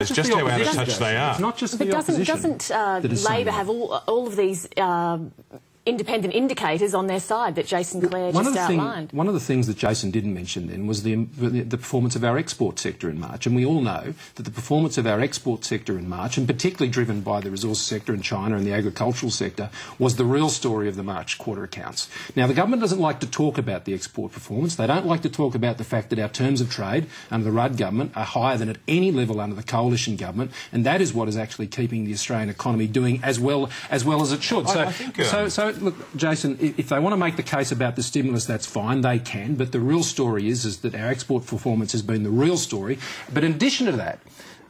It's just how out of touch they are. It's not just but the opposition. Doesn't Labor have all of these independent indicators on their side that Jason Clare just outlined? One of the things that Jason didn't mention then was the performance of our export sector in March. And we all know that the performance of our export sector in March, and particularly driven by the resources sector in China and the agricultural sector, was the real story of the March quarter accounts. Now, the government doesn't like to talk about the export performance. They don't like to talk about the fact that our terms of trade under the Rudd government are higher than at any level under the coalition government, and that is what is actually keeping the Australian economy doing as well as it should. So look, Jason, if they want to make the case about the stimulus, that's fine, they can, but the real story is that our export performance has been the real story. But in addition to that,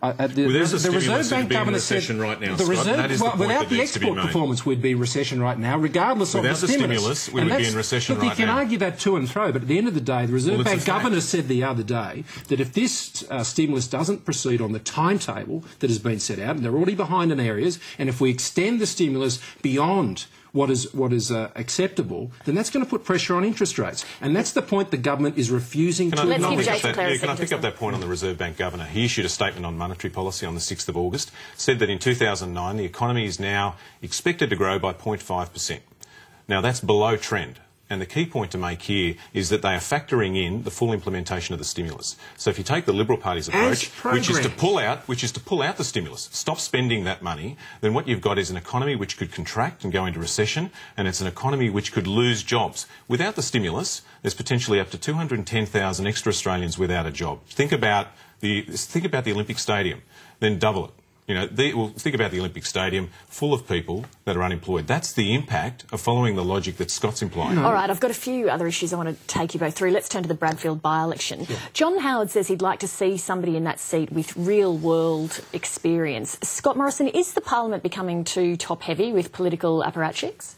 the Reserve Bank governor said right now, without the export performance we'd be in recession right now, regardless of the stimulus. We would be in recession right now. You can argue that to and fro, but at the end of the day, the Reserve Bank governor said the other day that if this stimulus doesn't proceed on the timetable that has been set out, and they're already behind in areas, and if we extend the stimulus beyond what is acceptable, then that's going to put pressure on interest rates. And that's the point the government is refusing to acknowledge. Can I pick up that point on the Reserve Bank governor? He issued a statement on monetary policy on the 6th of August, said that in 2009 the economy is now expected to grow by 0.5%. Now that's below trend. And the key point to make here is that they are factoring in the full implementation of the stimulus. So if you take the Liberal Party's approach, which is to pull out the stimulus, stop spending that money, then what you've got is an economy which could contract and go into recession, and it's an economy which could lose jobs. Without the stimulus, there's potentially up to 210,000 extra Australians without a job. Think about the Olympic Stadium, then double it. You know, think about the Olympic Stadium full of people that are unemployed. That's the impact of following the logic that Scott's implying. All right, I've got a few other issues I want to take you both through. Let's turn to the Bradfield by-election. Yeah. John Howard says he'd like to see somebody in that seat with real-world experience. Scott Morrison, is the Parliament becoming too top-heavy with political apparatchiks?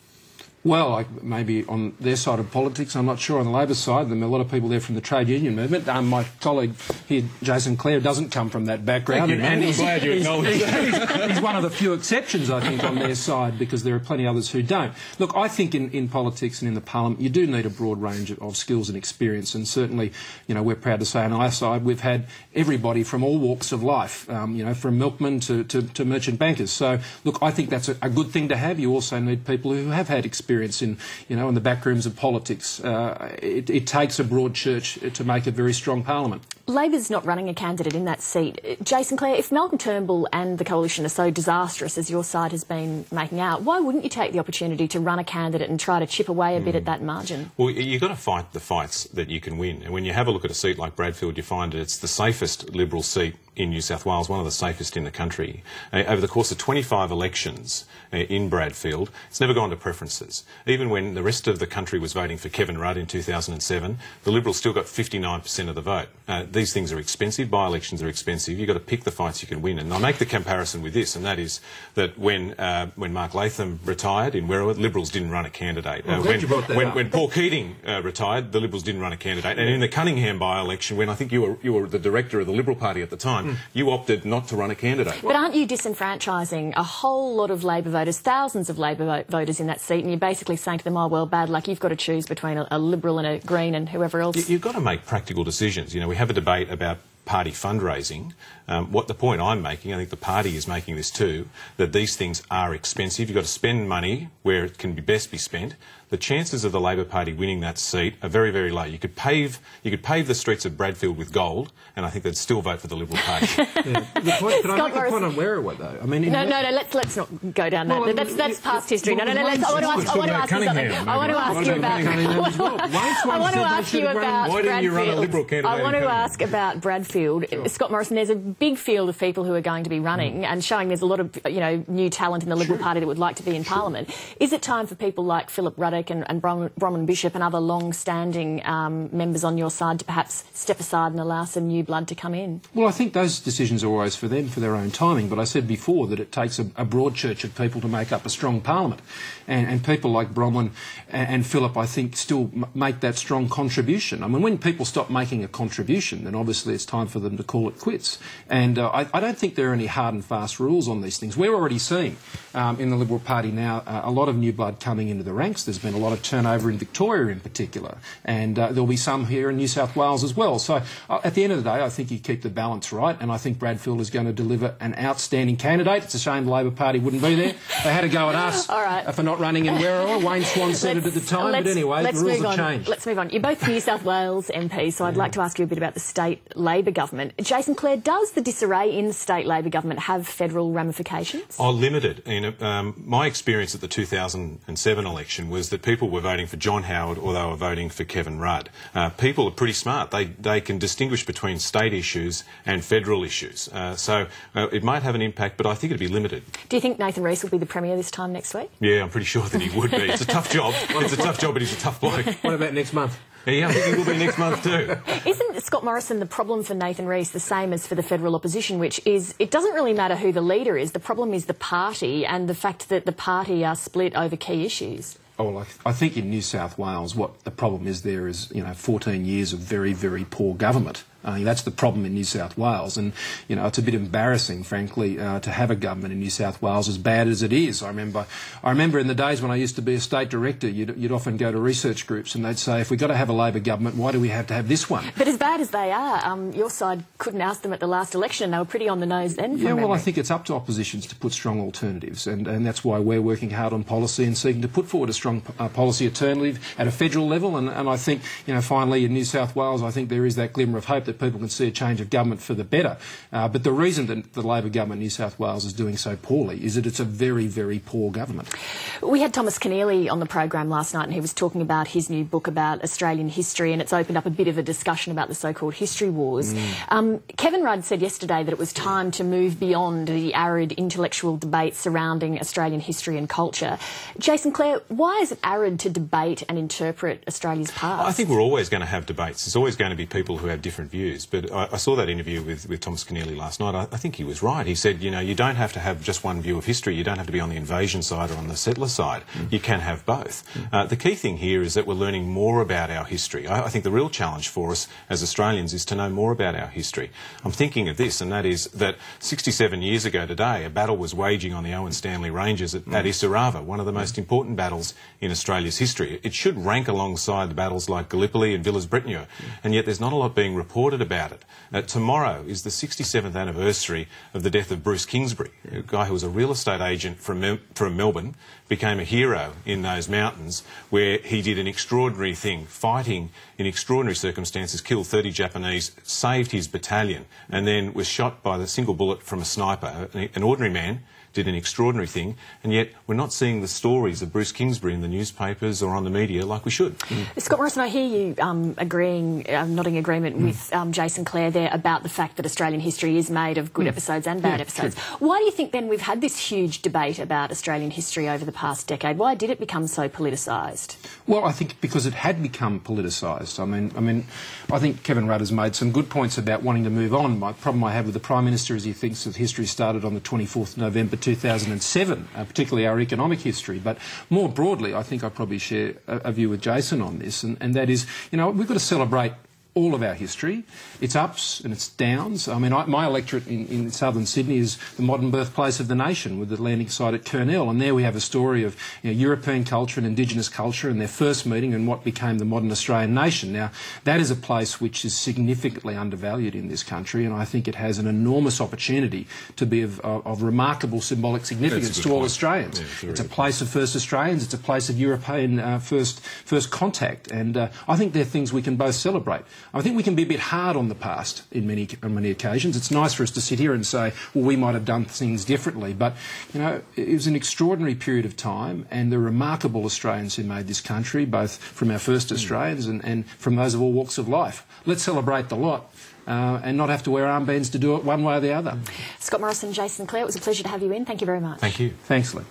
Well, maybe on their side of politics, I'm not sure. On the Labor side, there are a lot of people there from the trade union movement. My colleague here, Jason Clare, doesn't come from that background. And I'm glad you acknowledge that. He's one of the few exceptions, I think, on their side, because there are plenty others who don't. Look, I think in politics and in the Parliament, you do need a broad range of skills and experience, and certainly, you know, we're proud to say on our side we've had everybody from all walks of life, you know, from milkmen to merchant bankers. So, look, I think that's a good thing to have. You also need people who have had experience in the back rooms of politics. It takes a broad church to make a very strong parliament. Labor's not running a candidate in that seat. Jason Clare, if Malcolm Turnbull and the coalition are so disastrous as your side has been making out, why wouldn't you take the opportunity to run a candidate and try to chip away a bit at that margin? Well, you've got to fight the fights that you can win. And when you have a look at a seat like Bradfield, you find it's the safest Liberal seat in New South Wales, one of the safest in the country. Over the course of 25 elections in Bradfield, it's never gone to preferences. Even when the rest of the country was voting for Kevin Rudd in 2007, the Liberals still got 59% of the vote. These things are expensive. By-elections are expensive. You've got to pick the fights you can win. And I make the comparison with this, and that is that when Mark Latham retired in Werriwa, Liberals didn't run a candidate. When Paul Keating retired, the Liberals didn't run a candidate. And in the Cunningham by-election, when I think you were the director of the Liberal Party at the time, you opted not to run a candidate. But aren't you disenfranchising a whole lot of Labor voters, thousands of Labor voters in that seat, and you're basically saying to them, oh, well, bad luck, you've got to choose between a Liberal and a Green and whoever else? You've got to make practical decisions. You know, we have a debate about party fundraising. What the point I'm making, I think the party is making this too, that these things are expensive. You've got to spend money where it can best be spent. The chances of the Labor Party winning that seat are very, very low. You could pave the streets of Bradfield with gold, and I think they'd still vote for the Liberal Party. Can I make a point on Werriwa, though? I mean, no, let's not go down that. That's past history. I want to ask you something. I want to ask you about. I want to ask you about Why didn't you run a Liberal candidate? I want to ask about Bradfield. Sure. Scott Morrison, there's a big field of people who are going to be running and showing there's a lot of new talent in the Liberal Party that would like to be in Parliament. Is it time for people like Philip Ruddock and Bronwyn Bishop and other long-standing members on your side to perhaps step aside and allow some new blood to come in? Well, I think those decisions are always for them, for their own timing, but I said before that it takes a broad church of people to make up a strong parliament. And people like Bronwyn and Philip, I think, still make that strong contribution. I mean, when people stop making a contribution, then obviously it's time for them to call it quits. And I don't think there are any hard and fast rules on these things. We're already seeing in the Liberal Party now a lot of new blood coming into the ranks. There's been a lot of turnover in Victoria in particular, and there'll be some here in New South Wales as well. So at the end of the day, I think you keep the balance right, and I think Bradfield is going to deliver an outstanding candidate. It's a shame the Labor Party wouldn't be there. They had a go at us for not running in Werriwa. Wayne Swan said it at the time, but anyway, the rules have changed. Let's move on. You're both New South Wales MPs, so I'd like to ask you a bit about the state Labor government. Jason Clare, does the disarray in the state Labor government have federal ramifications? Oh, limited. My experience at the 2007 election was that people were voting for John Howard or they were voting for Kevin Rudd. People are pretty smart. They can distinguish between state issues and federal issues. So it might have an impact, but I think it'd be limited. Do you think Nathan Rees will be the Premier this time next week? Yeah, I'm pretty sure that he would be. It's a tough job. It's a tough job, but he's a tough bloke. What about next month? Yeah, I think he will be next month too. Isn't Scott Morrison the problem for Nathan Rees the same as for the federal opposition, which is it doesn't really matter who the leader is, the problem is the party and the fact that the party are split over key issues? Oh, well, I think in New South Wales what the problem is there is, 14 years of very, very poor government. I think that's the problem in New South Wales, and it's a bit embarrassing, frankly, to have a government in New South Wales as bad as it is. I remember in the days when I used to be a state director, you'd often go to research groups and they'd say, if we've got to have a Labor government, why do we have to have this one? But as bad as they are, your side couldn't oust them at the last election, and they were pretty on the nose then. Yeah, well, I think it's up to oppositions to put strong alternatives, and that's why we're working hard on policy and seeking to put forward a strong policy alternative at a federal level. And I think, finally in New South Wales, I think there is that glimmer of hope that people can see a change of government for the better. But the reason that the Labor government in New South Wales is doing so poorly is that it's a very, very poor government. We had Thomas Keneally on the program last night, and he was talking about his new book about Australian history, and it's opened up a bit of a discussion about the so-called history wars. Kevin Rudd said yesterday that it was time to move beyond the arid intellectual debate surrounding Australian history and culture. Jason Clare, why is it arid to debate and interpret Australia's past? I think we're always going to have debates. There's always going to be people who have different views. But I saw that interview with Thomas Keneally last night. I think he was right. He said, you don't have to have just one view of history. You don't have to be on the invasion side or on the settler side. You can have both. The key thing here is that we're learning more about our history. I think the real challenge for us as Australians is to know more about our history. I'm thinking of this, and that is that 67 years ago today, a battle was waging on the Owen Stanley Ranges at Issarava, one of the most important battles in Australia's history. It should rank alongside the battles like Gallipoli and Villers-Bretonneux, and yet there's not a lot being reported about it. Tomorrow is the 67th anniversary of the death of Bruce Kingsbury, a guy who was a real estate agent from Melbourne, became a hero in those mountains where he did an extraordinary thing, fighting in extraordinary circumstances, killed 30 Japanese, saved his battalion, and then was shot by the single bullet from a sniper. An ordinary man did an extraordinary thing, and yet we're not seeing the stories of Bruce Kingsbury in the newspapers or on the media like we should. Scott Morrison, I hear you nodding agreement with Jason Clare there about the fact that Australian history is made of good episodes and bad episodes. True. Why do you think then we've had this huge debate about Australian history over the past decade? Why did it become so politicised? Well, I think because it had become politicised. I think Kevin Rudd has made some good points about wanting to move on. My problem I have with the Prime Minister is he thinks that history started on the 24th November 2007, particularly our economic history. But more broadly, I think I probably share a view with Jason on this, and that is, we've got to celebrate all of our history, its ups and its downs. My electorate in southern Sydney is the modern birthplace of the nation, with the landing site at Kurnell, and there we have a story of European culture and Indigenous culture and their first meeting and what became the modern Australian nation. Now, that is a place which is significantly undervalued in this country, and I think it has an enormous opportunity to be of remarkable symbolic significance to all Australians. Yeah, it's a place of first Australians, it's a place of European first contact, and I think they're things we can both celebrate. I think we can be a bit hard on the past on many occasions. It's nice for us to sit here and say, well, we might have done things differently, but it was an extraordinary period of time, and the remarkable Australians who made this country, both from our first Australians and from those of all walks of life. Let's celebrate the lot. And not have to wear armbands to do it one way or the other. Scott Morrison, Jason Clare, it was a pleasure to have you in. Thank you very much. Thank you. Thanks, Lee.